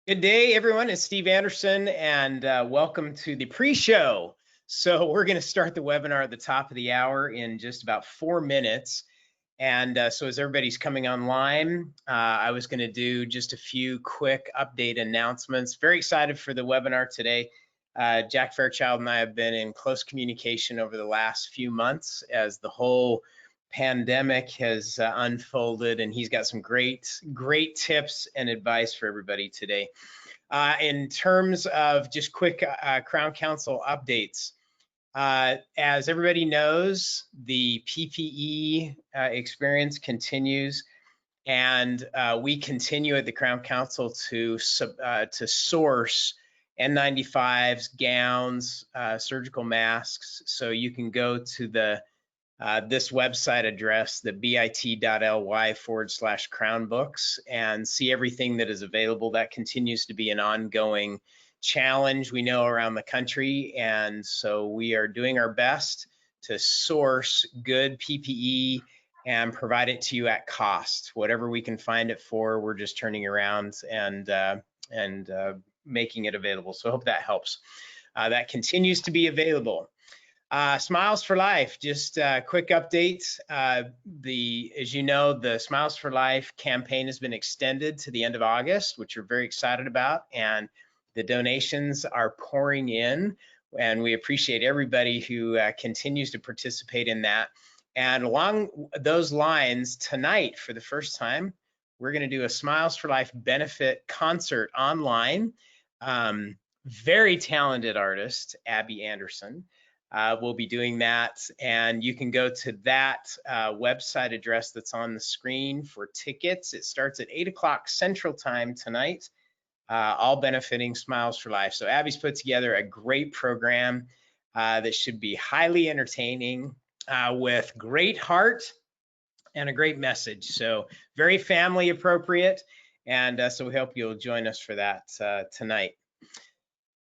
Good day, everyone. It's Steve Anderson, and welcome to the pre-show. So we're going to start the webinar at the top of the hour in just about 4 minutes. And so as everybody's coming online, I was going to do just a few quick update announcements. Very excited for the webinar today. Jack Fairchild and I have been in close communication over the last few months as the whole pandemic has unfolded, and he's got some great tips and advice for everybody today. In terms of just quick Crown Council updates, as everybody knows, the PPE experience continues, and we continue at the Crown Council to source N95s, gowns, surgical masks. So you can go to the this website address, the bit.ly/crownbooks, and see everything that is available. That continues to be an ongoing challenge, we know, around the country. And so we are doing our best to source good PPE and provide it to you at cost. Whatever we can find it for, we're just turning around and making it available. So I hope that helps. That continues to be available. Smiles for Life, just a quick update. As you know, the Smiles for Life campaign has been extended to the end of August, which we're very excited about, and the donations are pouring in, and we appreciate everybody who continues to participate in that. And along those lines, tonight, for the first time, we're going to do a Smiles for Life benefit concert online. Very talented artist, Abby Anderson, we'll be doing that, and you can go to that website address that's on the screen for tickets. It starts at 8 o'clock Central Time tonight, all benefiting Smiles for Life. So Abby's put together a great program that should be highly entertaining, with great heart and a great message. So very family appropriate, and so we hope you'll join us for that tonight.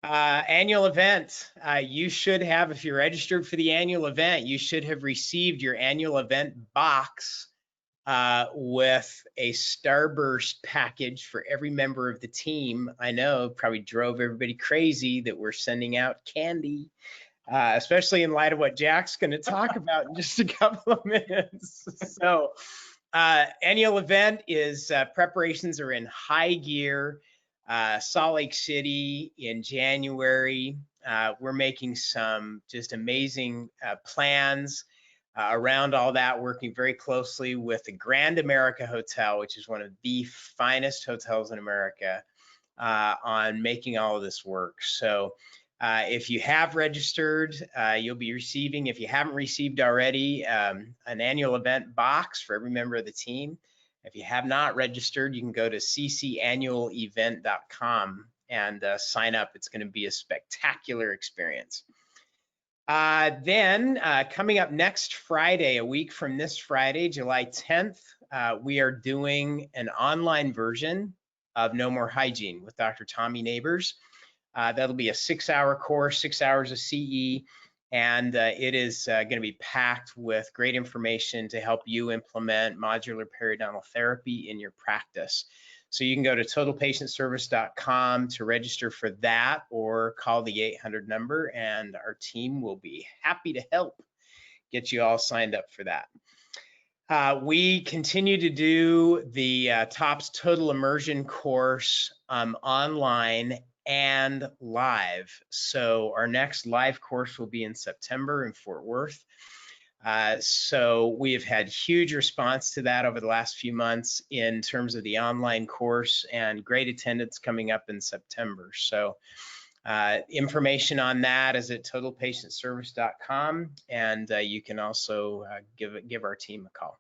Annual event. You should have, if you're registered for the annual event, you should have received your annual event box with a Starburst package for every member of the team. I know probably drove everybody crazy that we're sending out candy, especially in light of what Jack's going to talk about in just a couple of minutes. So annual event is preparations are in high gear. Salt Lake City in January. We're making some just amazing plans around all that, working very closely with the Grand America Hotel, which is one of the finest hotels in America, on making all of this work. So if you have registered, you'll be receiving, if you haven't received already, an annual event box for every member of the team. If you have not registered, you can go to ccannualevent.com and sign up. It's going to be a spectacular experience. Then coming up next Friday, a week from this Friday, July 10th, we are doing an online version of No More Hygiene with Dr. Tommy Neighbors. That'll be a 6-hour course, 6 hours of CE. And it is going to be packed with great information to help you implement modular periodontal therapy in your practice. So you can go to totalpatientservice.com to register for that, or call the 800 number, and our team will be happy to help get you all signed up for that. We continue to do the TOPS Total Immersion course online and live. So our next live course will be in September in Fort Worth. So we have had huge response to that over the last few months in terms of the online course, and great attendance coming up in September. So information on that is at totalpatientservice.com, and you can also give our team a call.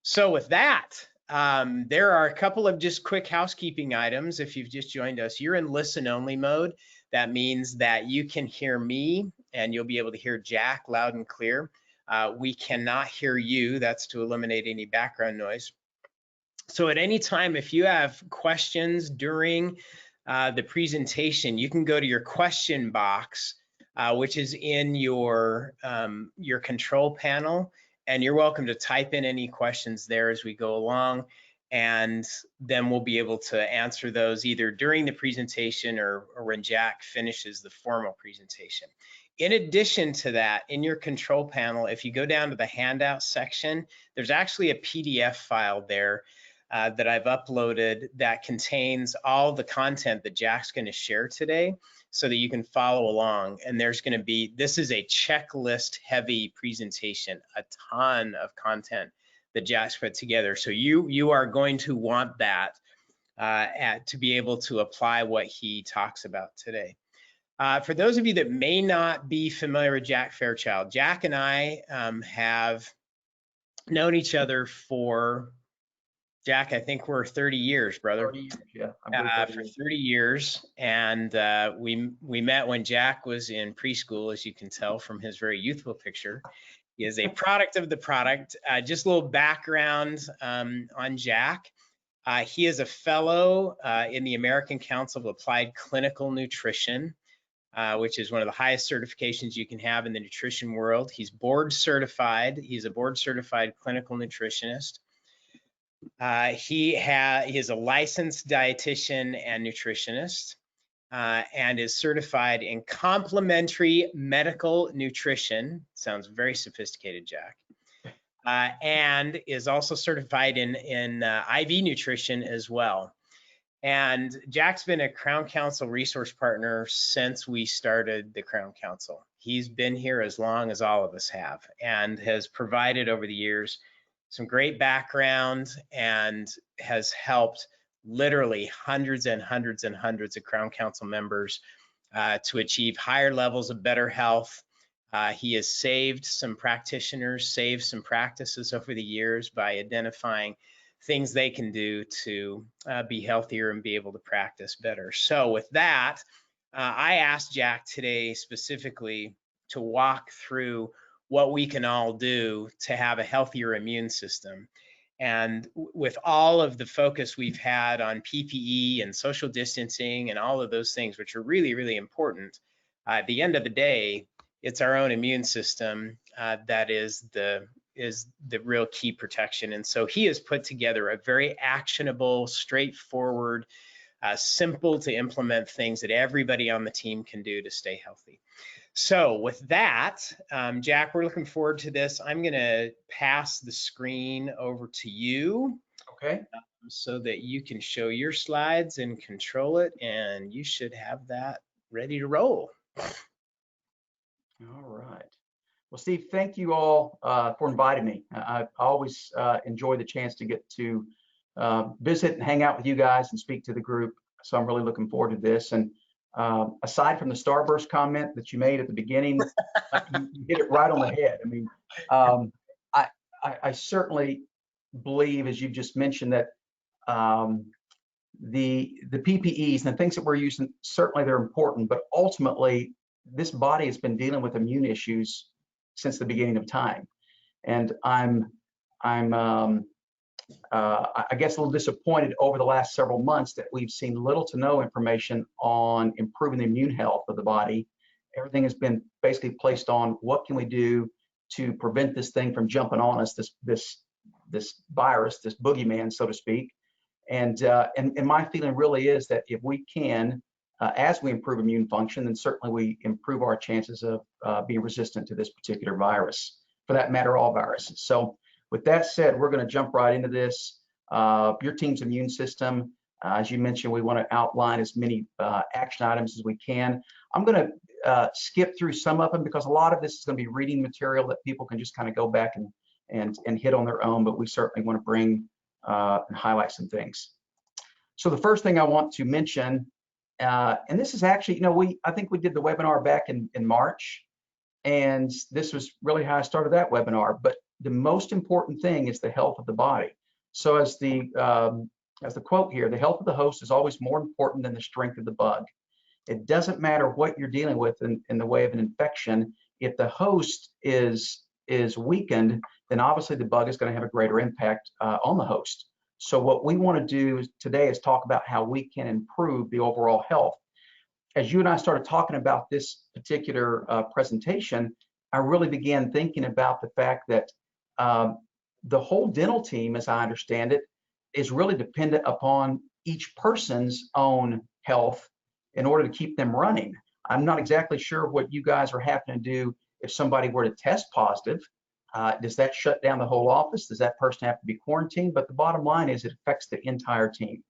So with that, there are a couple of just quick housekeeping items. If you've just joined us, you're in listen only mode. That means that you can hear me and you'll be able to hear Jack loud and clear. We cannot hear you. That's to eliminate any background noise. So at any time, if you have questions during the presentation, you can go to your question box, which is in your control panel, and you're welcome to type in any questions there as we go along. and then we'll be able to answer those either during the presentation or when Jack finishes the formal presentation. In addition to that, in your control panel, if you go down to the handout section, there's actually a PDF file there that I've uploaded that contains all the content that Jack's going to share today so that you can follow along. And there's going to be, this is a checklist heavy presentation, a ton of content that Jack's put together. So you are going to want that to be able to apply what he talks about today. For those of you that may not be familiar with Jack Fairchild, Jack and I have known each other for, Jack, I think we're 30 years, brother. 30 years, yeah. I believe 30 for 30 years. And we met when Jack was in preschool, as you can tell from his very youthful picture. He is a product of the product. Just a little background on Jack. He is a fellow in the American Council of Applied Clinical Nutrition, which is one of the highest certifications you can have in the nutrition world. He's board certified. He's a board certified clinical nutritionist. He is a licensed dietitian and nutritionist and is certified in complementary medical nutrition. Sounds very sophisticated, Jack. And is also certified in IV nutrition as well. And Jack's been a Crown Council resource partner since we started the Crown Council. He's been here as long as all of us have and has provided over the years some great background and has helped literally hundreds and hundreds and hundreds of Crown Council members to achieve higher levels of better health. He has saved some practitioners, saved some practices over the years by identifying things they can do to be healthier and be able to practice better. So with that, I asked Jack today specifically to walk through what we can all do to have a healthier immune system. And with all of the focus we've had on PPE and social distancing and all of those things, which are really, really important, at the end of the day, it's our own immune system that is the real key protection. And so he has put together a very actionable, straightforward, simple to implement things that everybody on the team can do to stay healthy. So with that, Jack, we're looking forward to this. I'm going to pass the screen over to you. Okay. So that you can show your slides and control it, and you should have that ready to roll. All right. Well, Steve, thank you all for inviting me. I always enjoy the chance to get to visit and hang out with you guys and speak to the group. So I'm really looking forward to this. And aside from the starburst comment that you made at the beginning, you hit it right on the head. I mean, I certainly believe, as you just mentioned, that the PPEs and the things that we're using, certainly they're important, but ultimately this body has been dealing with immune issues since the beginning of time. And I guess a little disappointed over the last several months that we've seen little to no information on improving the immune health of the body. Everything has been basically placed on what can we do to prevent this thing from jumping on us, this virus, this boogeyman, so to speak. And my feeling really is that if we can, as we improve immune function, then certainly we improve our chances of being resistant to this particular virus, for that matter, all viruses. So with that said, we're going to jump right into this. Your team's immune system, as you mentioned, we want to outline as many action items as we can. I'm going to skip through some of them because a lot of this is going to be reading material that people can just kind of go back and hit on their own, but we certainly want to bring and highlight some things. So the first thing I want to mention, and this is actually, I think we did the webinar back in March, and this was really how I started that webinar. But the most important thing is the health of the body. So as the quote here, the health of the host is always more important than the strength of the bug. It doesn't matter what you're dealing with in the way of an infection. If the host is weakened, then obviously the bug is going to have a greater impact on the host. So what we want to do today is talk about how we can improve the overall health. As you and I started talking about this particular presentation, I really began thinking about the fact that the whole dental team, as I understand it, is really dependent upon each person's own health in order to keep them running. I'm not exactly sure what you guys are having to do if somebody were to test positive. Does that shut down the whole office? Does that person have to be quarantined? But the bottom line is it affects the entire team.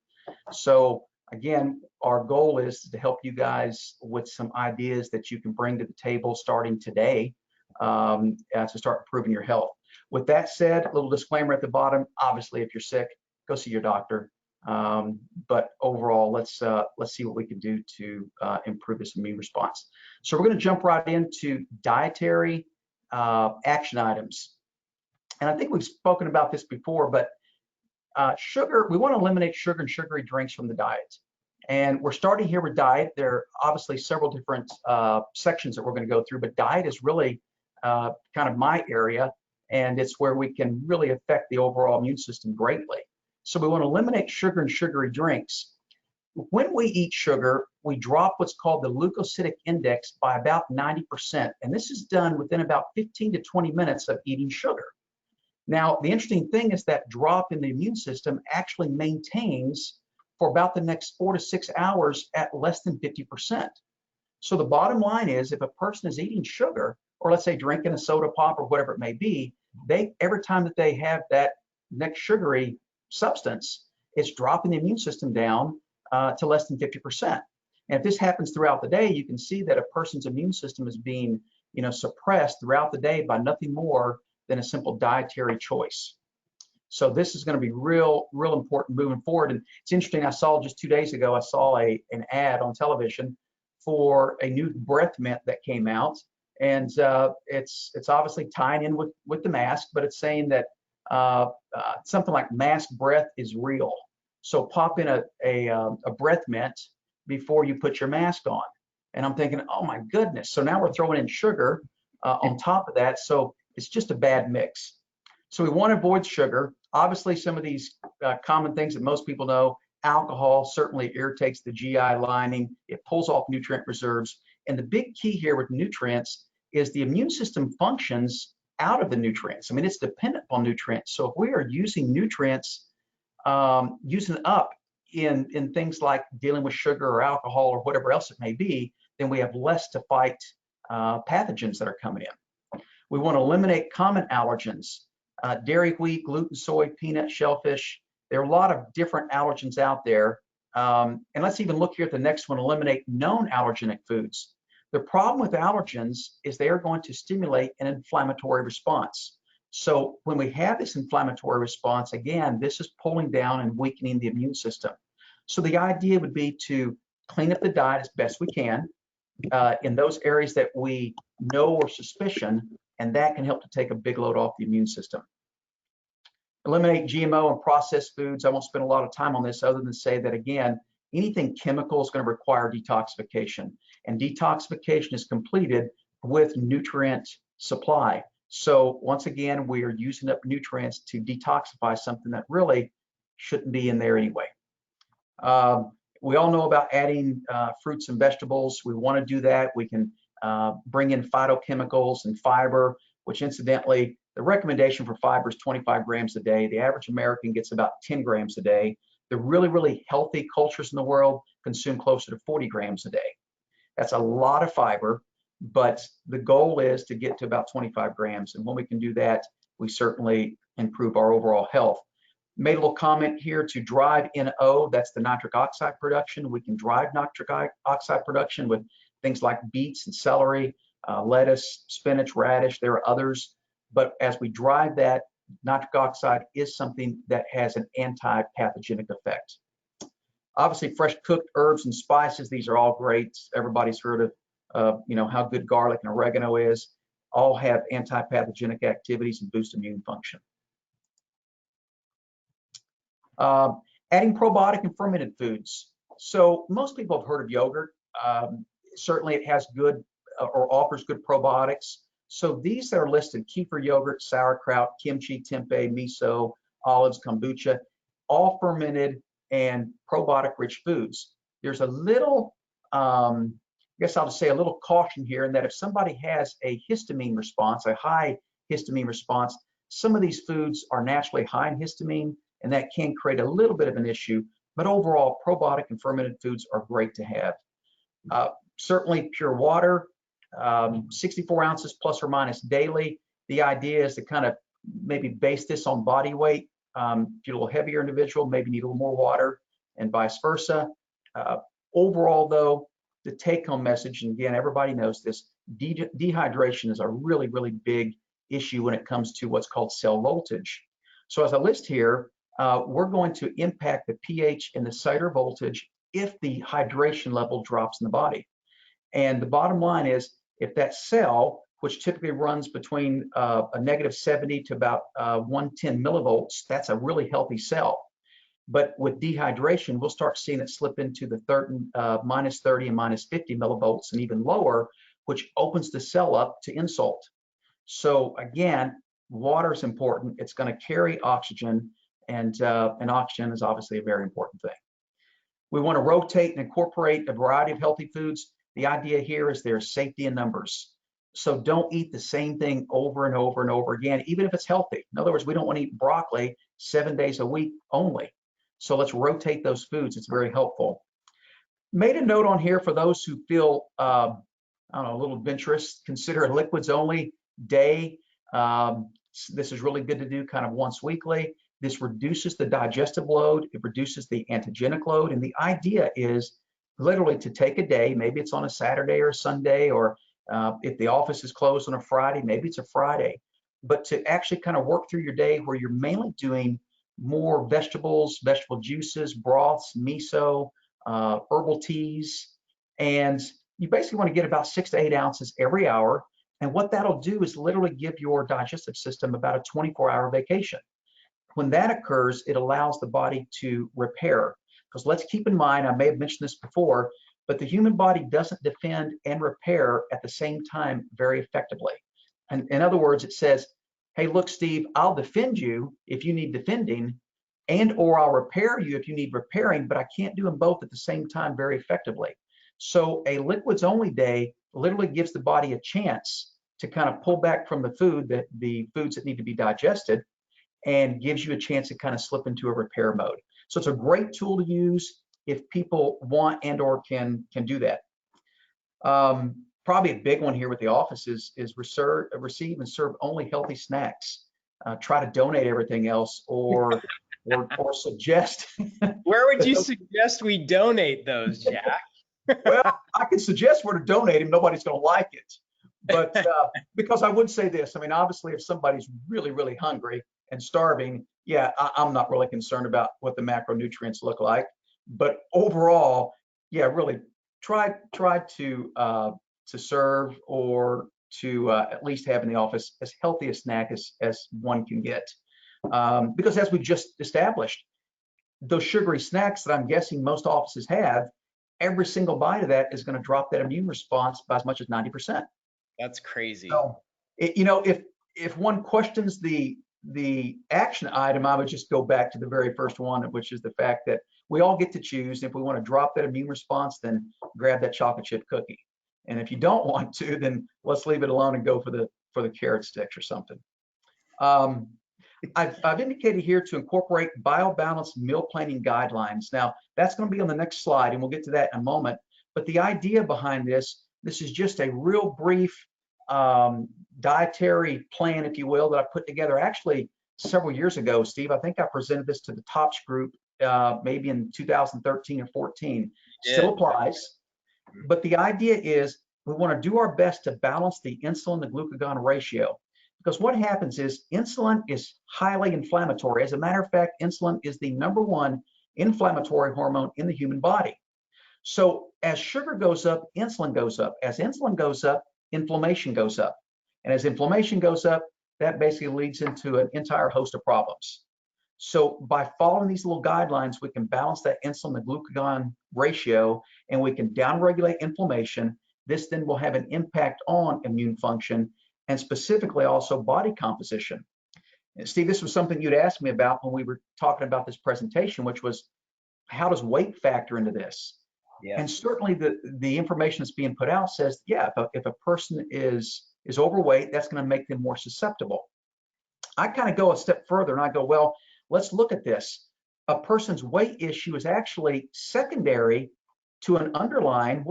So again, our goal is to help you guys with some ideas that you can bring to the table starting today to start improving your health. With that said, a little disclaimer at the bottom, obviously if you're sick, go see your doctor. But overall, let's see what we can do to improve this immune response. So we're going to jump right into dietary action items. And I think we've spoken about this before, but sugar, we want to eliminate sugar and sugary drinks from the diet. And we're starting here with diet. There are obviously several different sections that we're going to go through, but diet is really kind of my area, and it's where we can really affect the overall immune system greatly. So we want to eliminate sugar and sugary drinks. When we eat sugar, we drop what's called the leukocytic index by about 90%, and this is done within about 15 to 20 minutes of eating sugar. Now, the interesting thing is that drop in the immune system actually maintains for about the next 4 to 6 hours at less than 50%. So the bottom line is if a person is eating sugar, or let's say drinking a soda pop or whatever it may be, every time that they have that next sugary substance, it's dropping the immune system down to less than 50%. And if this happens throughout the day, you can see that a person's immune system is being, suppressed throughout the day by nothing more than a simple dietary choice. So this is going to be real important moving forward. And it's interesting, I saw just 2 days ago, I saw an ad on television for a new breath mint that came out. And it's obviously tying in with the mask, but it's saying that something like mask breath is real. So pop in a breath mint before you put your mask on. And I'm thinking, oh my goodness. So now we're throwing in sugar on top of that. So it's just a bad mix. So we want to avoid sugar. Obviously, some of these common things that most people know, alcohol certainly irritates the GI lining. It pulls off nutrient reserves. And the big key here with nutrients is the immune system functions out of the nutrients. I mean, it's dependent on nutrients. So if we are using nutrients, using up in things like dealing with sugar or alcohol or whatever else it may be, then we have less to fight pathogens that are coming in. We want to eliminate common allergens, dairy, wheat, gluten, soy, peanut, shellfish. There are a lot of different allergens out there. And let's even look here at the next one, eliminate known allergenic foods. The problem with allergens is they are going to stimulate an inflammatory response. So when we have this inflammatory response, again, this is pulling down and weakening the immune system. So the idea would be to clean up the diet as best we can in those areas that we know or suspicion, and that can help to take a big load off the immune system. Eliminate GMO and processed foods. I won't spend a lot of time on this other than say that, again, anything chemical is going to require detoxification, and detoxification is completed with nutrient supply. So once again, we are using up nutrients to detoxify something that really shouldn't be in there anyway. We all know about adding fruits and vegetables. We want to do that. We can bring in phytochemicals and fiber, which incidentally, the recommendation for fiber is 25 grams a day. The average American gets about 10 grams a day. The really healthy cultures in the world consume closer to 40 grams a day. That's a lot of fiber, but the goal is to get to about 25 grams. And when we can do that, we certainly improve our overall health. Made a little comment here to drive NO, that's the nitric oxide production. We can drive nitric oxide production with things like beets and celery, lettuce, spinach, radish. There are others, but as we drive that, nitric oxide is something that has an anti-pathogenic effect. Obviously, fresh cooked herbs and spices, these are all great. Everybody's heard of how good garlic and oregano is. All have anti-pathogenic activities and boost immune function. Adding probiotic and fermented foods. So most people have heard of yogurt. Certainly it has good or offers good probiotics. So these that are listed, kefir yogurt, sauerkraut, kimchi, tempeh, miso, olives, kombucha, all fermented and probiotic rich foods. There's a little, I guess I'll just say a little caution here in that if somebody has a histamine response, a high histamine response, some of these foods are naturally high in histamine. and that can create a little bit of an issue. But overall, probiotic and fermented foods are great to have. Certainly pure water, 64 ounces plus or minus daily. The idea is to kind of maybe base this on body weight. If you're a little heavier individual, maybe need a little more water, and vice versa. Overall, though, the take-home message, and again, everybody knows this, dehydration is a really, really big issue when it comes to what's called cell voltage. So as I list here, we're going to impact the pH and the cellular voltage if the hydration level drops in the body. And the bottom line is, if that cell, which typically runs between a -70 to about 110 millivolts, that's a really healthy cell. But with dehydration, we'll start seeing it slip into the -30 and -50 millivolts and even lower, which opens the cell up to insult. So again, water is important. It's going to carry oxygen, and oxygen is obviously a very important thing. We want to rotate and incorporate a variety of healthy foods. The idea here is there's safety in numbers. So don't eat the same thing over and over and over again, even if it's healthy. In other words, we don't want to eat broccoli 7 days a week only. So let's rotate those foods. It's very helpful. Made a note on here for those who feel, I don't know, a little adventurous, consider a liquids only day. This is really good to do kind of once weekly. This reduces the digestive load. It reduces the antigenic load. And the idea is literally to take a day, maybe it's on a Saturday or a Sunday, or if the office is closed on a Friday, maybe it's a Friday, but to actually kind of work through your day where you're mainly doing more vegetables, vegetable juices, broths, miso, herbal teas, and you basically want to get about 6 to 8 ounces every hour. And what that'll do is literally give your digestive system about a 24-hour vacation. When that occurs, it allows the body to repair. Because let's keep in mind, I may have mentioned this before, but the human body doesn't defend and repair at the same time very effectively. And in other words, it says, hey, look, Steve, I'll defend you if you need defending, and or I'll repair you if you need repairing, but I can't do them both at the same time very effectively. So a liquids only day literally gives the body a chance to kind of pull back from the foods that need to be digested, and gives you a chance to kind of slip into a repair mode. So it's a great tool to use if people want and or can do that. Probably a big one here with the office is receive and serve only healthy snacks. Try to donate everything else, or suggest. Where would you suggest we donate those, Jack? Well, I can suggest where to donate them. Nobody's going to like it. But because I would say this, I mean, obviously, if somebody's really, really hungry and starving, yeah, I'm not really concerned about what the macronutrients look like. But overall, yeah, really try to serve or to at least have in the office as healthy a snack as one can get. Because as we just established, those sugary snacks that I'm guessing most offices have, every single bite of that is going to drop that immune response by as much as 90%. That's crazy. So, if one questions the action item, I would just go back to the very first one, which is the fact that we all get to choose. If we want to drop that immune response, then grab that chocolate chip cookie. And if you don't want to, then let's leave it alone and go for the carrot sticks or something. I've indicated here to incorporate biobalanced meal planning guidelines. Now, that's going to be on the next slide, and we'll get to that in a moment. But the idea behind this is just a real brief dietary plan, if you will, that I put together actually several years ago, Steve. I think I presented this to the TOPS group maybe in 2013 or 14. Still applies. But the idea is we want to do our best to balance the insulin to glucagon ratio. Because what happens is insulin is highly inflammatory. As a matter of fact, insulin is the #1 inflammatory hormone in the human body. So as sugar goes up, insulin goes up. As insulin goes up, inflammation goes up. And as inflammation goes up, that basically leads into an entire host of problems. So by following these little guidelines, we can balance that insulin to glucagon ratio, and we can downregulate inflammation. This then will have an impact on immune function, and specifically also body composition. And Steve, this was something you'd asked me about when we were talking about this presentation, which was, how does weight factor into this? Yeah. And certainly the information that's being put out says, yeah, if a person is overweight, that's going to make them more susceptible. I kind of go a step further and I go, well, let's look at this. A person's weight issue is actually secondary to an underlying,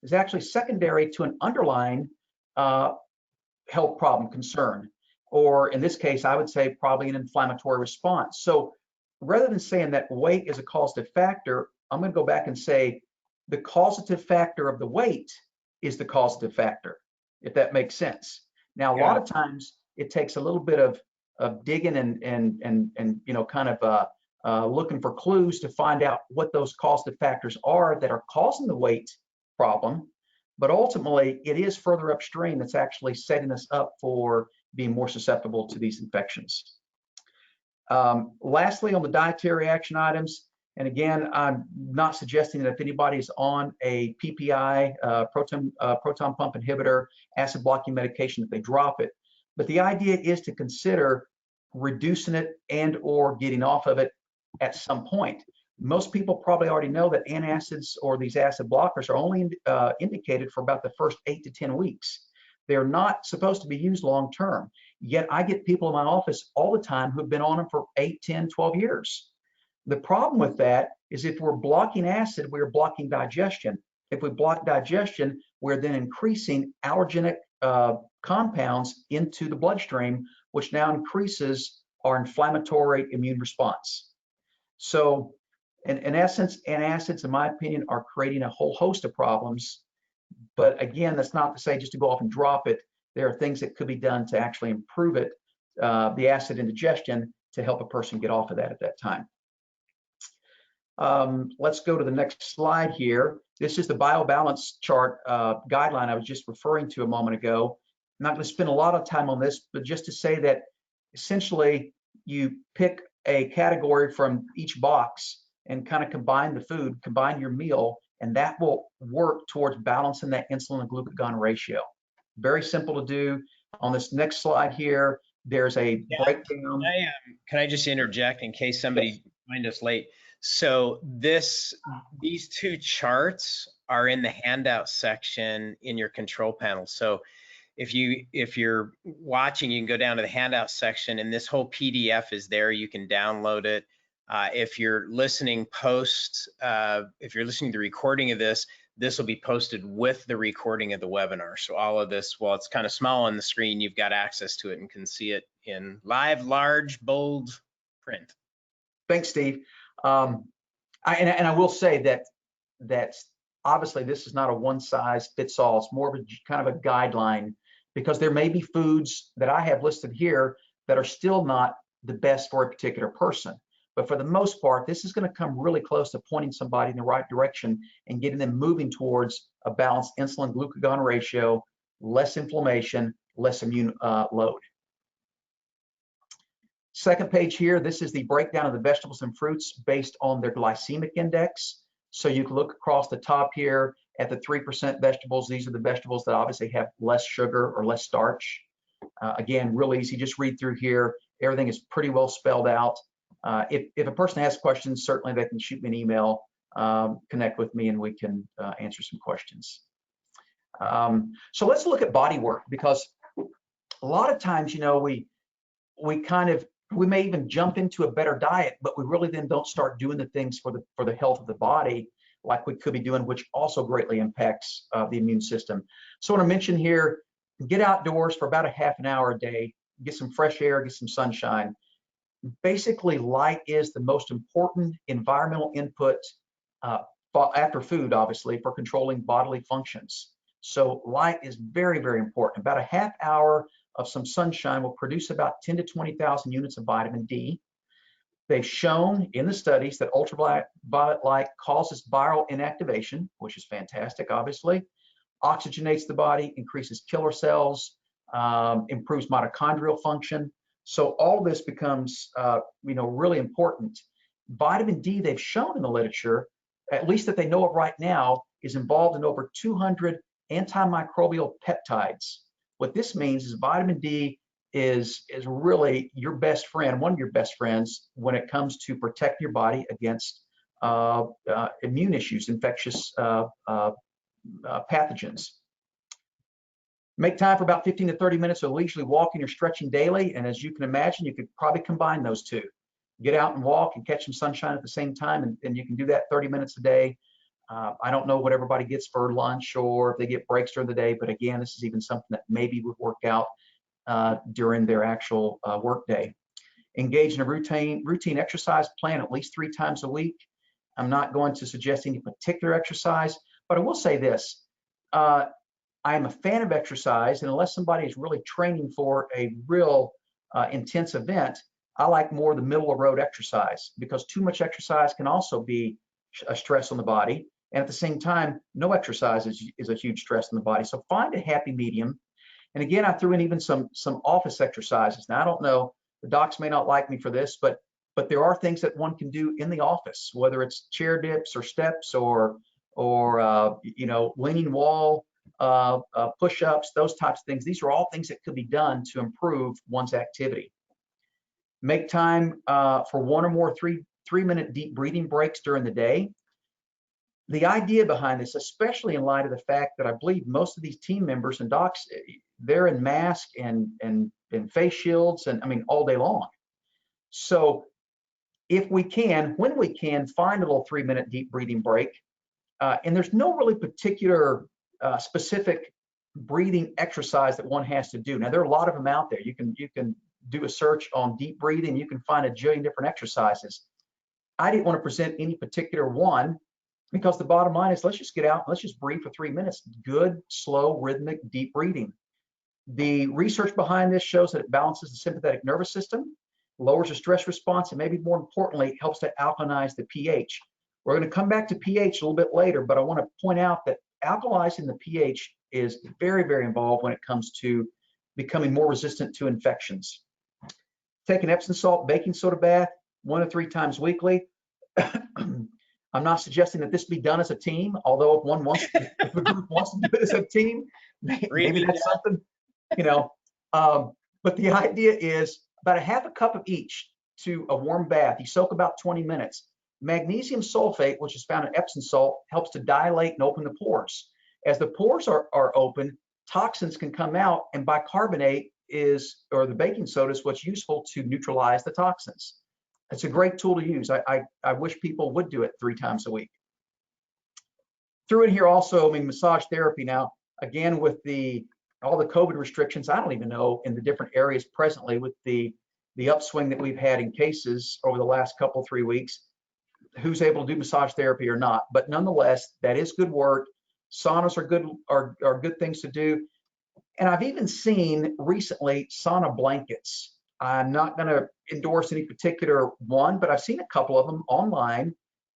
is actually secondary to an underlying health problem, concern, or in this case, I would say probably an inflammatory response. So rather than saying that weight is a causative factor, I'm going to go back and say the causative factor of the weight is the causative factor, if that makes sense. Now, a lot of times it takes a little bit of digging and you know, kind of looking for clues to find out what those causative factors are that are causing the weight problem. But ultimately, it is further upstream that's actually setting us up for being more susceptible to these infections. Lastly, on the dietary action items, and again, I'm not suggesting that if anybody is on a PPI, proton pump inhibitor, acid blocking medication, that they drop it. But the idea is to consider reducing it and or getting off of it at some point. Most people probably already know that antacids or these acid blockers are only indicated for about the first 8 to 10 weeks. They're not supposed to be used long term. Yet I get people in my office all the time who've been on them for 8, 10, 12 years. The problem with that is if we're blocking acid, we're blocking digestion. If we block digestion, we're then increasing allergenic compounds into the bloodstream, which now increases our inflammatory immune response. So in essence, antacids, in my opinion, are creating a whole host of problems. But again, that's not to say just to go off and drop it. There are things that could be done to actually improve it, the acid indigestion, to help a person get off of that at that time. Let's go to the next slide here. This is the biobalance chart guideline I was just referring to a moment ago. I'm not going to spend a lot of time on this, but just to say that essentially you pick a category from each box and kind of combine the food, combine your meal, and that will work towards balancing that insulin and glucagon ratio. Very simple to do. On this next slide here, there's a breakdown. Can I just interject in case somebody joined us late? So these two charts are in the handout section in your control panel. So if you're watching, you can go down to the handout section, and this whole PDF is there. You can download it. If you're listening if you're listening to the recording of this, this will be posted with the recording of the webinar. So all of this, while it's kind of small on the screen, you've got access to it and can see it in live, large, bold print. Thanks, Steve. I will say that obviously this is not a one size fits all. It's more of a kind of a guideline, because there may be foods that I have listed here that are still not the best for a particular person. But for the most part, this is going to come really close to pointing somebody in the right direction and getting them moving towards a balanced insulin glucagon ratio, less inflammation, less immune load. Second page here, this is the breakdown of the vegetables and fruits based on their glycemic index. So you can look across the top here at the 3% vegetables. These are the vegetables that obviously have less sugar or less starch. Again, real easy, just read through here. Everything is pretty well spelled out. If a person has questions, certainly they can shoot me an email, connect with me, and we can answer some questions. So let's look at body work, because a lot of times, you know, we may even jump into a better diet, but we really then don't start doing the things for the health of the body like we could be doing, which also greatly impacts the immune system. So I want to mention here, get outdoors for about a half an hour a day, get some fresh air, get some sunshine. Basically, light is the most important environmental input after food, obviously, for controlling bodily functions. So light is very, very important. About a half hour of some sunshine will produce about 10 to 20,000 units of vitamin D. They've shown in the studies that ultraviolet light causes viral inactivation, which is fantastic, obviously, oxygenates the body, increases killer cells, improves mitochondrial function. So all this becomes, really important. Vitamin D, they've shown in the literature, at least that they know of right now, is involved in over 200 antimicrobial peptides. What this means is vitamin D is really your best friend, one of your best friends, when it comes to protect your body against immune issues, infectious pathogens. Make time for about 15 to 30 minutes of leisurely walking or stretching daily. And as you can imagine, you could probably combine those two. get out and walk and catch some sunshine at the same time, and you can do that 30 minutes a day. I don't know what everybody gets for lunch or if they get breaks during the day, but again, this is even something that maybe would work out during their actual work day. Engage in a routine exercise plan at least 3 times a week. I'm not going to suggest any particular exercise, but I will say this. I am a fan of exercise, and unless somebody is really training for a real intense event, I like more the middle of the road exercise, because too much exercise can also be a stress on the body. And at the same time, no exercise is a huge stress on the body. So find a happy medium. And again, I threw in even some office exercises. Now, I don't know, the docs may not like me for this, but there are things that one can do in the office, whether it's chair dips or steps or you know, leaning wall, push-ups, those types of things. These are all things that could be done to improve one's activity. Make time for 1 or more 3-minute deep breathing breaks during the day. The idea behind this, especially in light of the fact that I believe most of these team members and docs, they're in mask and face shields, and I mean all day long. So if we can, when we can, find a little 3-minute deep breathing break, and there's no really particular specific breathing exercise that one has to do. Now, there are a lot of them out there. You can do a search on deep breathing. You can find a jillion different exercises. I didn't want to present any particular one, because the bottom line is, let's just get out and let's just breathe for 3 minutes. Good, slow, rhythmic, deep breathing. The research behind this shows that it balances the sympathetic nervous system, lowers the stress response, and maybe more importantly, helps to alkalinize the pH. We're going to come back to pH a little bit later, but I want to point out that alkalizing the pH is very, very involved when it comes to becoming more resistant to infections. Take an Epsom salt baking soda bath 1 to 3 times weekly. I'm not suggesting that this be done as a team, although if one wants, if a group wants to do it as a team, maybe that's something, you know. But the idea is about a half a cup of each to a warm bath. You soak about 20 minutes. Magnesium sulfate, which is found in Epsom salt, helps to dilate and open the pores. As the pores are open, toxins can come out, and bicarbonate or the baking soda is what's useful to neutralize the toxins. It's a great tool to use. I wish people would do it 3 times a week. Threw in here also, I mean, massage therapy. Now, again, with all the COVID restrictions, I don't even know in the different areas presently with the upswing that we've had in cases over the last 3 weeks, who's able to do massage therapy or not. But nonetheless, that is good work. Saunas are good things to do. And I've even seen recently sauna blankets. I'm not going to endorse any particular one, but I've seen a couple of them online,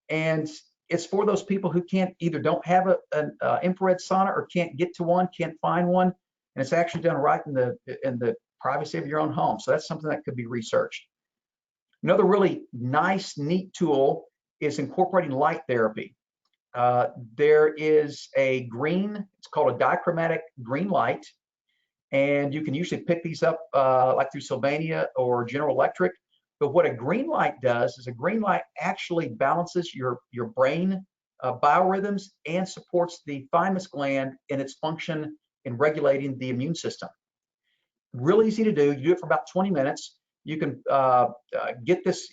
and it's for those people who don't have an infrared sauna or can't get to one, can't find one, and it's actually done right in the privacy of your own home. So that's something that could be researched. Another really nice, neat tool is incorporating light therapy. There is a green, it's called a dichromatic green light. And you can usually pick these up like through Sylvania or General Electric. But what a green light does is a green light actually balances your brain biorhythms and supports the thymus gland in its function in regulating the immune system. Really easy to do. You do it for about 20 minutes. You can get this,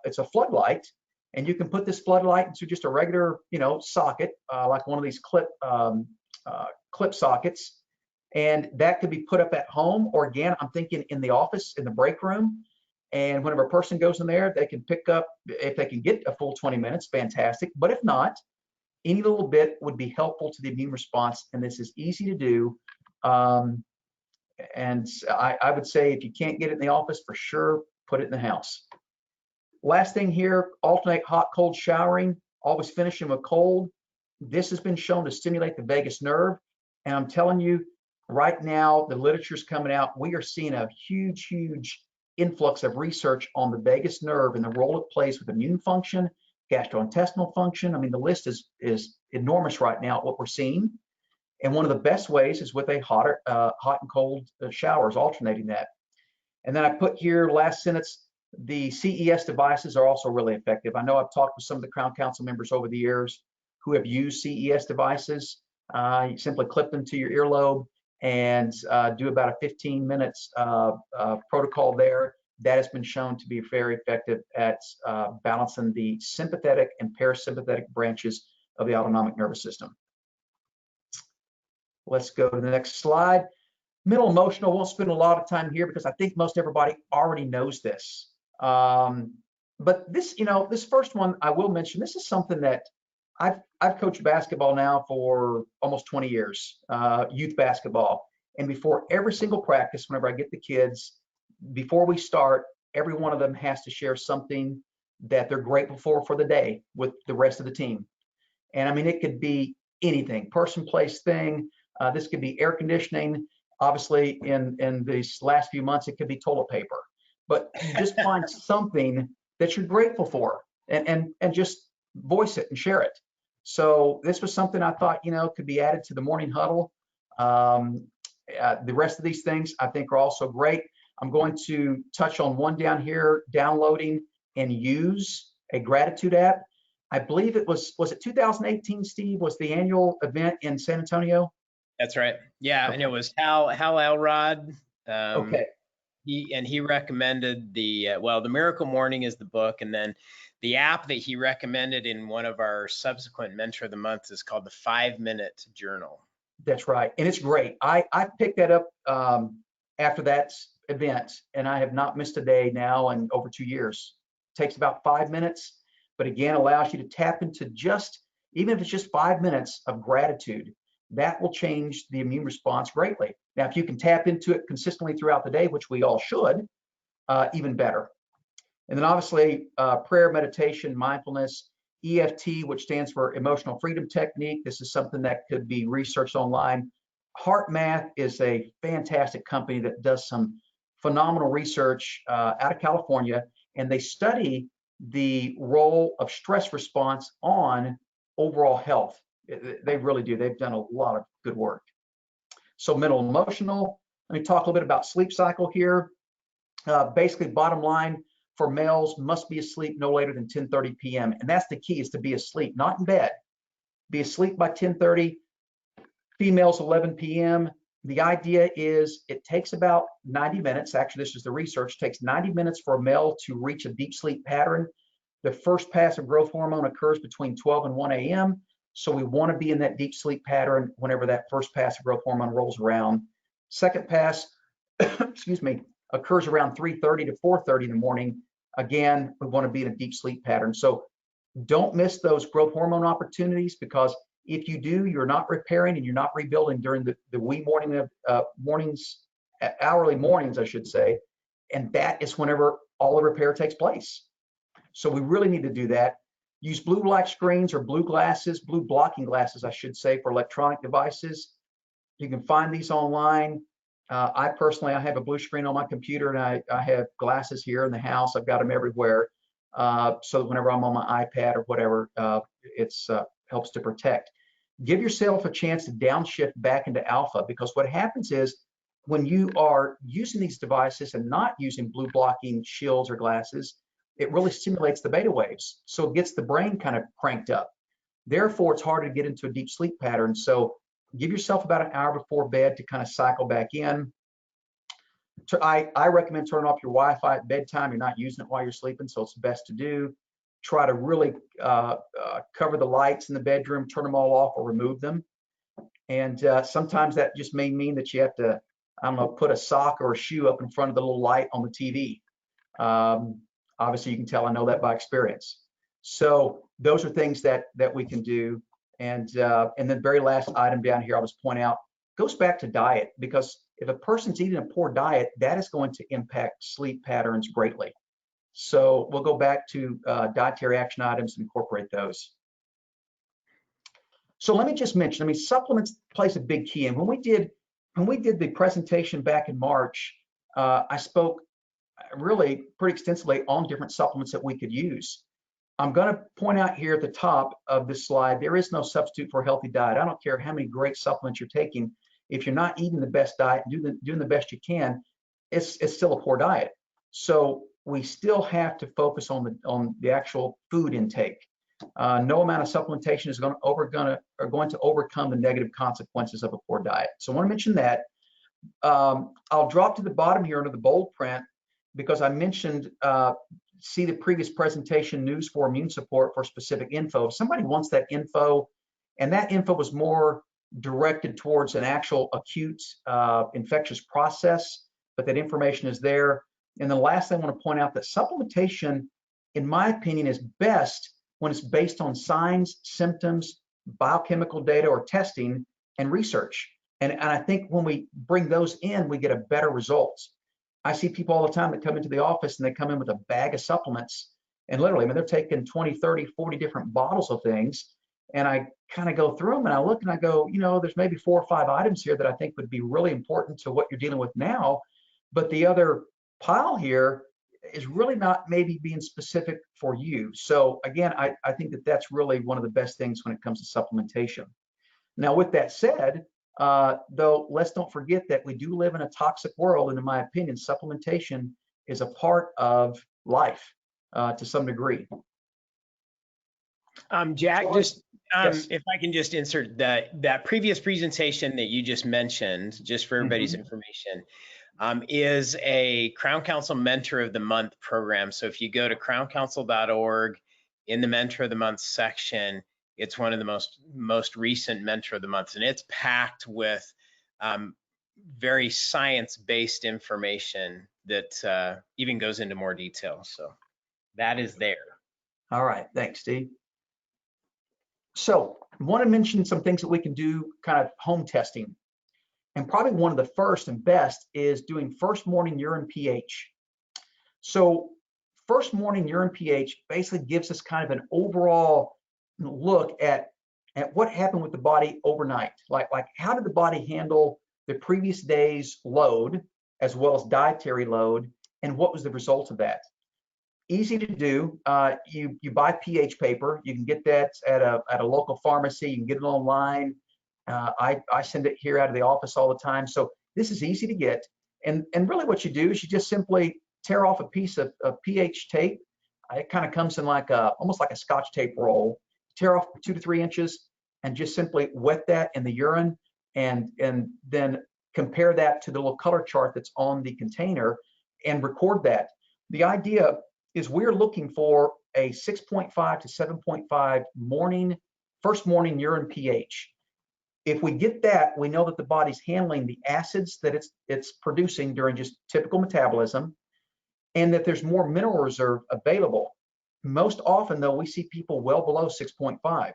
it's a floodlight, and you can put this floodlight into just a regular, socket, like one of these clip sockets. And that could be put up at home, or again, I'm thinking in the office, in the break room. And whenever a person goes in there, they can pick up, if they can get a full 20 minutes, fantastic. But if not, any little bit would be helpful to the immune response. And this is easy to do. And I would say if you can't get it in the office, for sure, put it in the house. Last thing here, alternate hot, cold showering, always finishing with cold. This has been shown to stimulate the vagus nerve. And I'm telling you, right now, the literature's coming out. We are seeing a huge, huge influx of research on the vagus nerve and the role it plays with immune function, gastrointestinal function. I mean, the list is enormous right now, what we're seeing. And one of the best ways is with a hot and cold showers, alternating that. And then I put here, last sentence, the CES devices are also really effective. I know I've talked with some of the Crown Council members over the years who have used CES devices. You simply clip them to your earlobe and do about a 15 minutes protocol there. that has been shown to be very effective at balancing the sympathetic and parasympathetic branches of the autonomic nervous system. Let's go to the next slide. Mental emotional, won't spend a lot of time here because I think most everybody already knows this. But this, this first one I will mention, this is something that I've coached basketball now for almost 20 years, youth basketball. And before every single practice, whenever I get the kids, before we start, every one of them has to share something that they're grateful for the day with the rest of the team. And I mean, it could be anything, person, place, thing. This could be air conditioning. Obviously, in these last few months, it could be toilet paper. But you just find something that you're grateful for and just voice it and share it. So this was something I thought, could be added to the morning huddle. The rest of these things I think are also great. I'm going to touch on one down here, downloading and use a gratitude app. I believe it was it 2018, Steve, was the annual event in San Antonio? That's right. Yeah, okay. And it was Hal Elrod. Okay. He recommended the Miracle Morning is the book, and then the app that he recommended in one of our subsequent Mentor of the Month is called the 5-Minute Journal. That's right, and it's great. I picked that up after that event, and I have not missed a day now in over 2 years. It takes about 5 minutes, but again, allows you to tap into even if it's just 5 minutes of gratitude. That will change the immune response greatly. Now, if you can tap into it consistently throughout the day, which we all should, even better. And then obviously, prayer, meditation, mindfulness, EFT, which stands for Emotional Freedom Technique. This is something that could be researched online. Heart Math is a fantastic company that does some phenomenal research out of California, and they study the role of stress response on overall health. They really do. They've done a lot of good work. So mental emotional, let me talk a little bit about sleep cycle here. Basically, bottom line, for males, must be asleep no later than 10:30 p.m. And that's the key, is to be asleep, not in bed. Be asleep by 10:30, females 11 p.m. The idea is it takes about 90 minutes. Actually, this is the research. It takes 90 minutes for a male to reach a deep sleep pattern. The first pass of growth hormone occurs between 12 and 1 a.m. So we want to be in that deep sleep pattern whenever that first pass of growth hormone rolls around. Second pass, excuse me, occurs around 3:30 to 4:30 in the morning. Again, we want to be in a deep sleep pattern. So don't miss those growth hormone opportunities, because if you do, you're not repairing and you're not rebuilding during the wee mornings, hourly mornings, I should say. And that is whenever all the repair takes place. So we really need to do that. Use blue light screens or blue blocking glasses, I should say, for electronic devices. You can find these online. I personally have a blue screen on my computer, and I have glasses here in the house. I've got them everywhere. So that whenever I'm on my iPad or whatever, it helps to protect. Give yourself a chance to downshift back into alpha, because what happens is when you are using these devices and not using blue blocking shields or glasses, it really stimulates the beta waves. So it gets the brain kind of cranked up. Therefore, it's harder to get into a deep sleep pattern. So give yourself about an hour before bed to kind of cycle back in. I recommend turning off your Wi-Fi at bedtime. You're not using it while you're sleeping, so it's best to do. Try to really cover the lights in the bedroom, turn them all off or remove them. And sometimes that just may mean that you have to, I don't know, put a sock or a shoe up in front of the little light on the TV. Obviously, you can tell I know that by experience. So those are things that we can do. And the very last item down here I'll just point out goes back to diet, because if a person's eating a poor diet, that is going to impact sleep patterns greatly. So we'll go back to dietary action items and incorporate those. So let me just mention, I mean, supplements plays a big key. And when we did the presentation back in March, I spoke really pretty extensively on different supplements that we could use. I'm going to point out here at the top of this slide, there is no substitute for a healthy diet. I don't care how many great supplements you're taking. If you're not eating the best diet, doing the best you can, it's still a poor diet. So we still have to focus on the actual food intake. No amount of supplementation is going to overcome the negative consequences of a poor diet. So I want to mention that. I'll drop to the bottom here under the bold print. because I mentioned see the previous presentation, news for immune support for specific info. If somebody wants that info, and that info was more directed towards an actual acute infectious process, but that information is there. And the last thing I want to point out, that supplementation, in my opinion, is best when it's based on signs, symptoms, biochemical data or testing and research. And I think when we bring those in, we get a better results. I see people all the time that come into the office and they come in with a bag of supplements, and literally, I mean, they're taking 20, 30, 40 different bottles of things. And I kind of go through them and I look and I go, you know, there's maybe 4 or 5 items here that I think would be really important to what you're dealing with now. But the other pile here is really not maybe being specific for you. So again, I think that that's really one of the best things when it comes to supplementation. Now, with that said, though, let's don't forget that we do live in a toxic world. And in my opinion, supplementation is a part of life to some degree. Jack, just Yes. if I can just insert that previous presentation that you just mentioned, just for everybody's information, is a Crown Council Mentor of the Month program. So if you go to crowncouncil.org, in the Mentor of the Month section, it's one of the most recent Mentor of the Months, and it's packed with very science-based information that even goes into more detail. So that is there. All right, thanks, Steve. So I want to mention some things that we can do kind of home testing. And probably one of the first and best is doing first morning urine pH. So first morning urine pH basically gives us kind of an overall look at what happened with the body overnight. Like how did the body handle the previous day's load as well as dietary load, and what was the result of that? Easy to do. You buy pH paper. You can get that at a local pharmacy. You can get it online. I send it here out of the office all the time. So this is easy to get. And really what you do is you just simply tear off a piece of pH tape. It kind of comes in like almost like a Scotch tape roll. Tear off 2 to 3 inches and just simply wet that in the urine, and then compare that to the little color chart that's on the container and record that. The idea is we're looking for a 6.5 to 7.5 first morning urine pH. If we get that, we know that the body's handling the acids that it's producing during just typical metabolism, and that there's more mineral reserve available. Most often, though, we see people well below 6.5.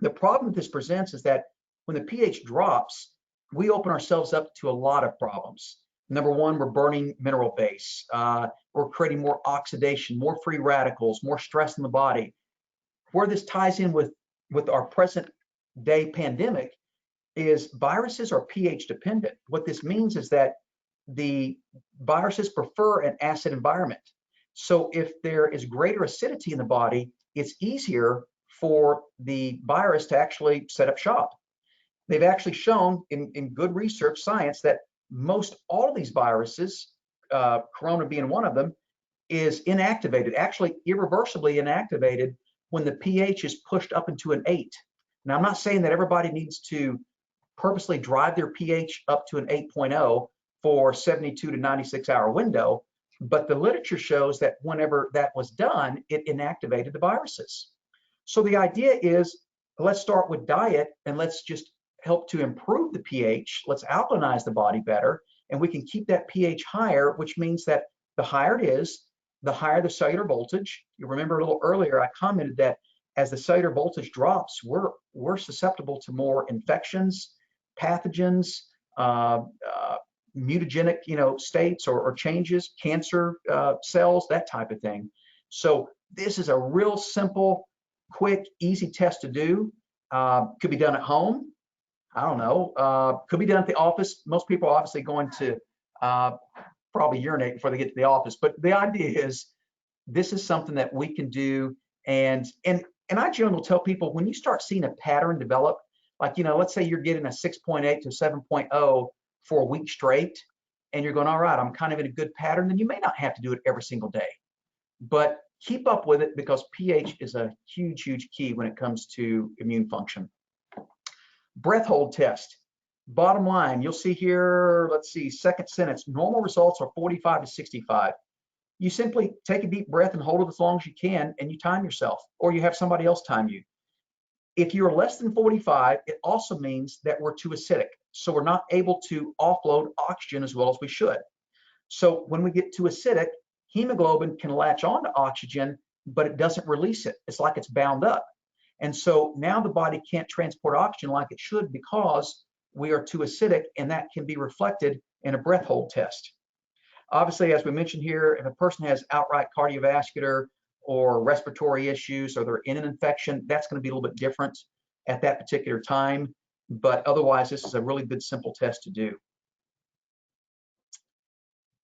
The problem that this presents is that when the pH drops, we open ourselves up to a lot of problems. Number one, we're burning mineral base. We're creating more oxidation, more free radicals, more stress in the body. Where this ties in with our present day pandemic is viruses are pH dependent. What this means is that the viruses prefer an acid environment. So if there is greater acidity in the body, it's easier for the virus to actually set up shop. They've actually shown in good research science that most all of these viruses, corona being one of them, is inactivated, actually irreversibly inactivated when the pH is pushed up into an 8. Now, I'm not saying that everybody needs to purposely drive their pH up to an 8.0 for 72 to 96 hour window, but the literature shows that whenever that was done, it inactivated the viruses. So the idea is, let's start with diet and let's just help to improve the pH. Let's alkalinize the body better, and we can keep that pH higher, which means that the higher it is, the higher the cellular voltage. You remember a little earlier, I commented that as the cellular voltage drops, we're susceptible to more infections, pathogens, mutagenic, states or changes, cancer cells, that type of thing. So this is a real simple, quick, easy test to do. Could be done at home. I don't know. Could be done at the office. Most people are obviously going to probably urinate before they get to the office. But the idea is this is something that we can do. And I generally will tell people, when you start seeing a pattern develop, like, let's say you're getting a 6.8 to 7.0 for a week straight, and you're going, all right, I'm kind of in a good pattern, then you may not have to do it every single day. But keep up with it, because pH is a huge, huge key when it comes to immune function. Breath hold test. Bottom line, you'll see here, let's see, second sentence, normal results are 45 to 65. You simply take a deep breath and hold it as long as you can, and you time yourself, or you have somebody else time you. If you're less than 45, it also means that we're too acidic. So we're not able to offload oxygen as well as we should. So when we get too acidic, hemoglobin can latch on to oxygen, but it doesn't release it. It's like it's bound up. And so now the body can't transport oxygen like it should because we are too acidic, and that can be reflected in a breath hold test. Obviously, as we mentioned here, if a person has outright cardiovascular or respiratory issues, or they're in an infection, that's going to be a little bit different at that particular time. But otherwise, this is a really good, simple test to do.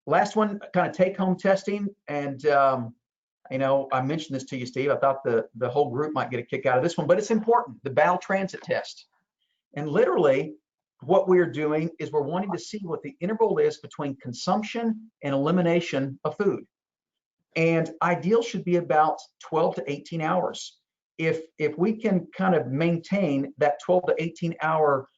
Last one, kind of take-home testing. And, you know, I mentioned this to you, Steve. I thought the whole group might get a kick out of this one, but it's important, the bowel transit test. And literally, what we're doing is we're wanting to see what the interval is between consumption and elimination of food. And ideal should be about 12 to 18 hours. If we can kind of maintain that 12 to 18 hour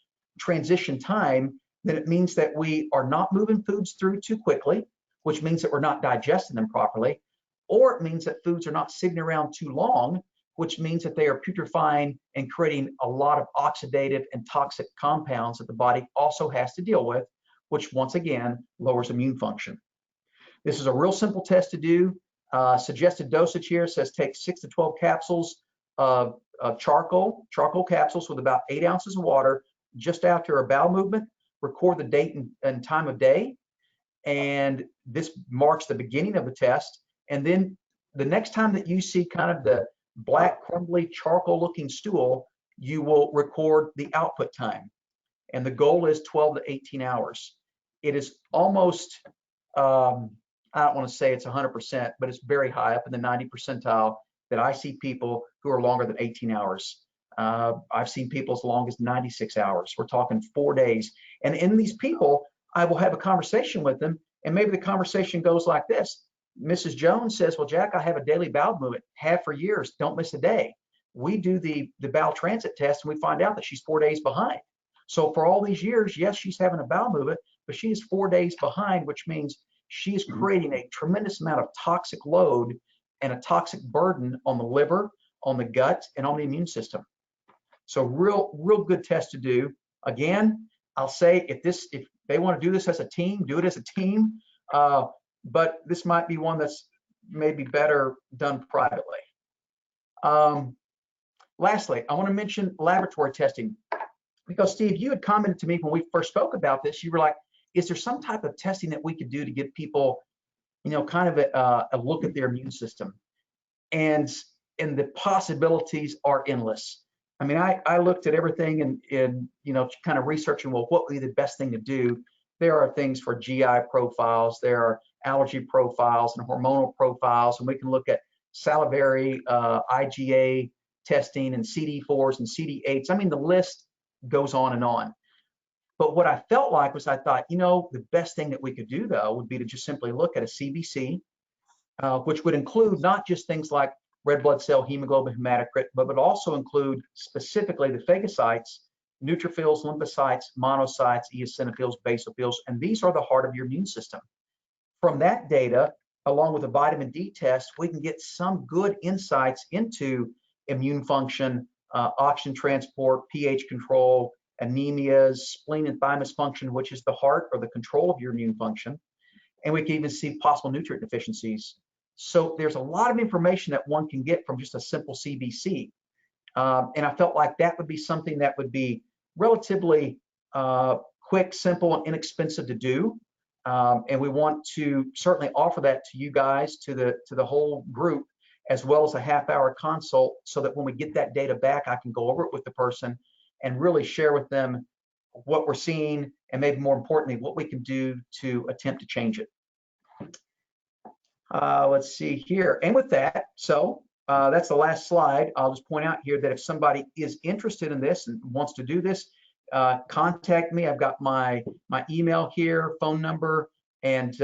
transition time, then it means that we are not moving foods through too quickly, which means that we're not digesting them properly, or it means that foods are not sitting around too long, which means that they are putrefying and creating a lot of oxidative and toxic compounds that the body also has to deal with, which once again lowers immune function. This is a real simple test to do. Suggested dosage here says take 6 to 12 capsules of charcoal capsules with about 8 ounces of water just after a bowel movement. Record the date and time of day, and this marks the beginning of the test. And then the next time that you see kind of the black, crumbly, charcoal-looking stool, you will record the output time. And the goal is 12 to 18 hours. It is almost, I don't want to say it's 100%, but it's very high up in the 90 percentile that I see people who are longer than 18 hours. I've seen people as long as 96 hours. We're talking 4 days. And in these people, I will have a conversation with them, and maybe the conversation goes like this. Mrs. Jones says, well, Jack, I have a daily bowel movement, have for years, don't miss a day. We do the bowel transit test, and we find out that she's 4 days behind. So for all these years, yes, she's having a bowel movement, but she is 4 days behind, which means she is creating a tremendous amount of toxic load and a toxic burden on the liver, on the gut, and on the immune system. So real good test to do. Again, I'll say if they want to do this as a team, do it as a team. But this might be one that's maybe better done privately. Lastly, I want to mention laboratory testing, because Steve, you had commented to me when we first spoke about this. You were like, is there some type of testing that we could do to give people, you know, kind of a look at their immune system? And the possibilities are endless. I mean, I looked at everything and you know, kind of researching, well, what would be the best thing to do? There are things for GI profiles, there are allergy profiles and hormonal profiles, and we can look at salivary IgA testing and CD4s and CD8s. I mean, the list goes on and on. But what I felt like was, I thought, you know, the best thing that we could do, though, would be to just simply look at a CBC, which would include not just things like red blood cell, hemoglobin, hematocrit, but would also include specifically the phagocytes, neutrophils, lymphocytes, monocytes, eosinophils, basophils, and these are the heart of your immune system. From that data, along with a vitamin D test, we can get some good insights into immune function, oxygen transport, pH control, anemias, spleen and thymus function, which is the heart or the control of your immune function. And we can even see possible nutrient deficiencies. So there's a lot of information that one can get from just a simple CBC. And I felt like that would be something that would be relatively quick, simple, and inexpensive to do. And we want to certainly offer that to you guys, to the whole group, as well as a half-hour consult, so that when we get that data back, I can go over it with the person and really share with them what we're seeing, and maybe more importantly, what we can do to attempt to change it. Let's see here. And with that, so that's the last slide. I'll just point out here that if somebody is interested in this and wants to do this, contact me. I've got my email here, phone number, and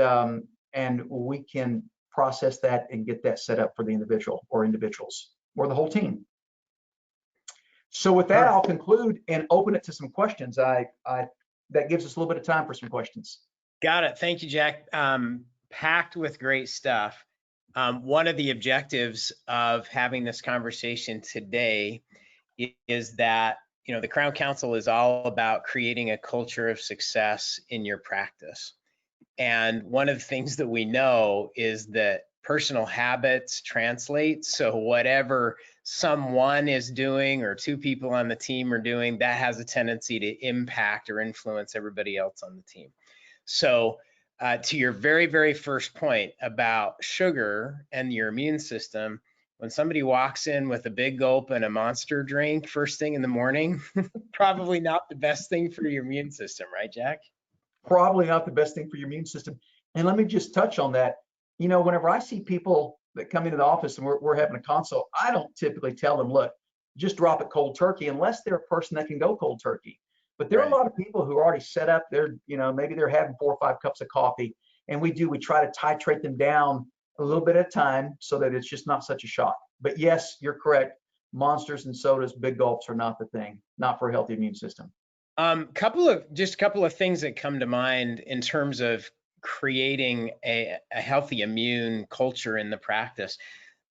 we can process that and get that set up for the individual or individuals or the whole team. So with that, I'll conclude and open it to some questions. I that gives us a little bit of time for some questions. Got it. Thank you, Jack. Packed with great stuff. One of the objectives of having this conversation today is that, you know, the Crown Council is all about creating a culture of success in your practice. And one of the things that we know is that personal habits translate. So whatever someone is doing or two people on the team are doing, that has a tendency to impact or influence everybody else on the team. So to your very, very first point about sugar and your immune system, when somebody walks in with a big gulp and a Monster drink first thing in the morning, probably not the best thing for your immune system, right, Jack? Probably not the best thing for your immune system. And let me just touch on that. You know, whenever I see people that come into the office and we're having a consult, I don't typically tell them, look, just drop it cold turkey, unless they're a person that can go cold turkey. But there are a lot of people who are already set up. They're, you know, maybe they're having 4 or 5 cups of coffee, and we try to titrate them down a little bit at a time so that it's just not such a shock. But yes, you're correct. Monsters and sodas, big gulps are not the thing, not for a healthy immune system. Couple of things that come to mind in terms of creating a healthy immune culture in the practice.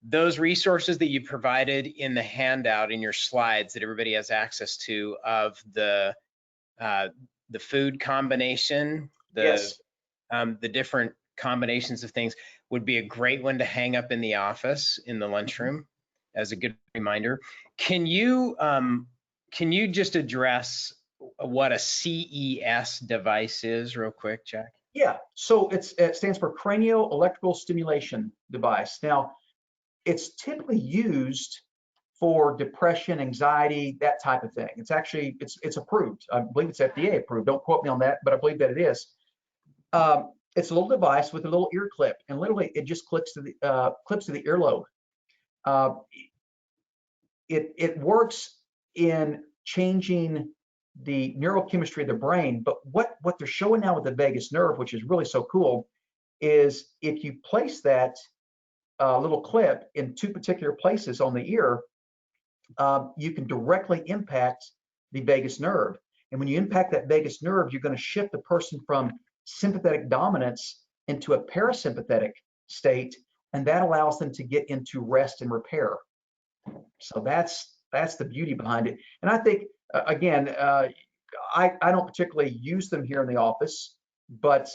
Those resources that you provided in the handout in your slides that everybody has access to of the food combination, Yes. the different combinations of things would be a great one to hang up in the office in the lunchroom as a good reminder. Can you just address what a CES device is real quick, Jack? Yeah, so it stands for cranial electrical stimulation device. Now, it's typically used for depression, anxiety, that type of thing. It's actually, it's approved. I believe it's FDA approved. Don't quote me on that, but I believe that it is. It's a little device with a little ear clip, and literally it just clips to the earlobe. It works in changing the neurochemistry of the brain, but what they're showing now with the vagus nerve, which is really so cool, is if you place that little clip in 2 particular places on the ear, you can directly impact the vagus nerve. And when you impact that vagus nerve, you're going to shift the person from sympathetic dominance into a parasympathetic state, and that allows them to get into rest and repair. So that's the beauty behind it. And I think, again, I don't particularly use them here in the office, but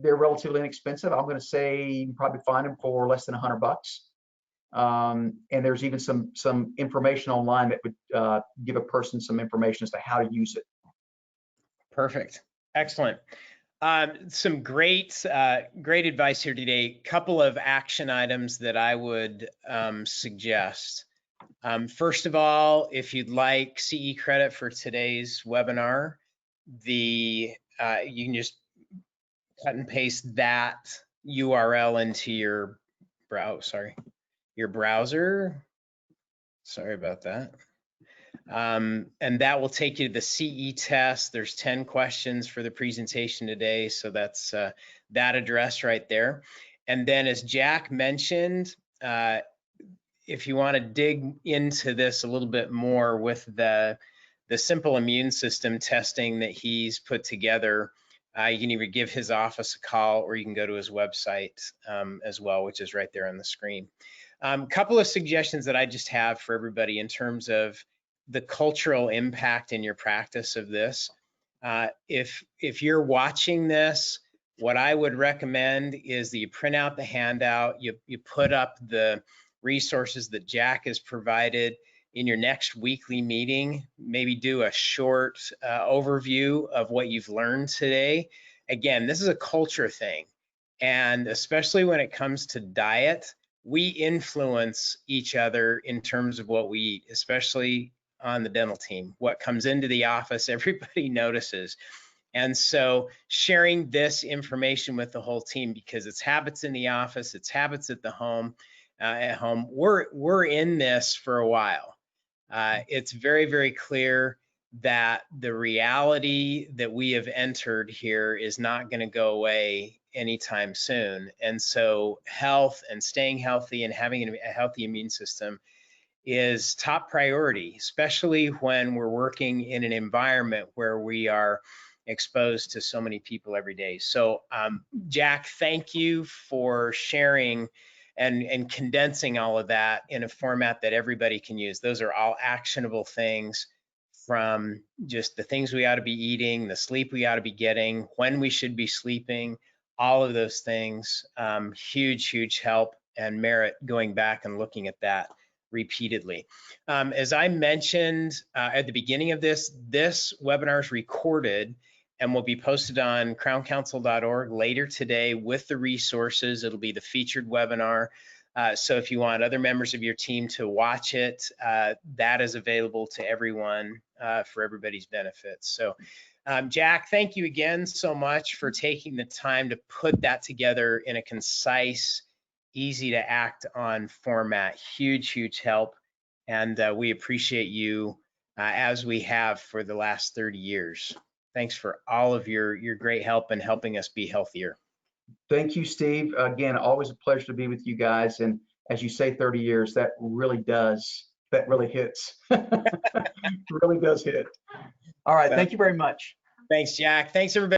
they're relatively inexpensive. I'm going to say you can probably find them for less than $100. And there's even some information online that would give a person some information as to how to use it. Perfect. Excellent. Some great advice here today. Couple of action items that I would suggest. First of all, if you'd like CE credit for today's webinar, you can just cut and paste that URL into your browser. Sorry about that. And that will take you to the CE test. There's 10 questions for the presentation today. So that's that address right there. And then as Jack mentioned, if you want to dig into this a little bit more with the simple immune system testing that he's put together, you can either give his office a call or you can go to his website as well, which is right there on the screen. Couple of suggestions that I just have for everybody in terms of the cultural impact in your practice of this. If you're watching this, what I would recommend is that you print out the handout, you put up the resources that Jack has provided in your next weekly meeting, maybe do a short overview of what you've learned today. Again, this is a culture thing, and especially when it comes to diet, we influence each other in terms of what we eat, especially on the dental team. What comes into the office, everybody notices. And so sharing this information with the whole team, because it's habits in the office, it's habits at the home, we're in this for a while. It's very, very clear that the reality that we have entered here is not going to go away anytime soon. And so health and staying healthy and having a healthy immune system is top priority, especially when we're working in an environment where we are exposed to so many people every day. So Jack, thank you for sharing and condensing all of that in a format that everybody can use. Those are all actionable things, from just the things we ought to be eating, the sleep we ought to be getting, when we should be sleeping, all of those things. Huge help and merit going back and looking at that repeatedly. As I mentioned at the beginning of this webinar is recorded and will be posted on crowncouncil.org later today with the resources. It'll be the featured webinar. So if you want other members of your team to watch it, that is available to everyone for everybody's benefit. So Jack, thank you again so much for taking the time to put that together in a concise, easy to act on format. Huge help. And we appreciate you as we have for the last 30 years. Thanks for all of your great help in helping us be healthier. Thank you, Steve. Again, always a pleasure to be with you guys. And as you say, 30 years, that really hits. Really does hit. All right. Thank you very much. Thanks, Jack. Thanks, everybody.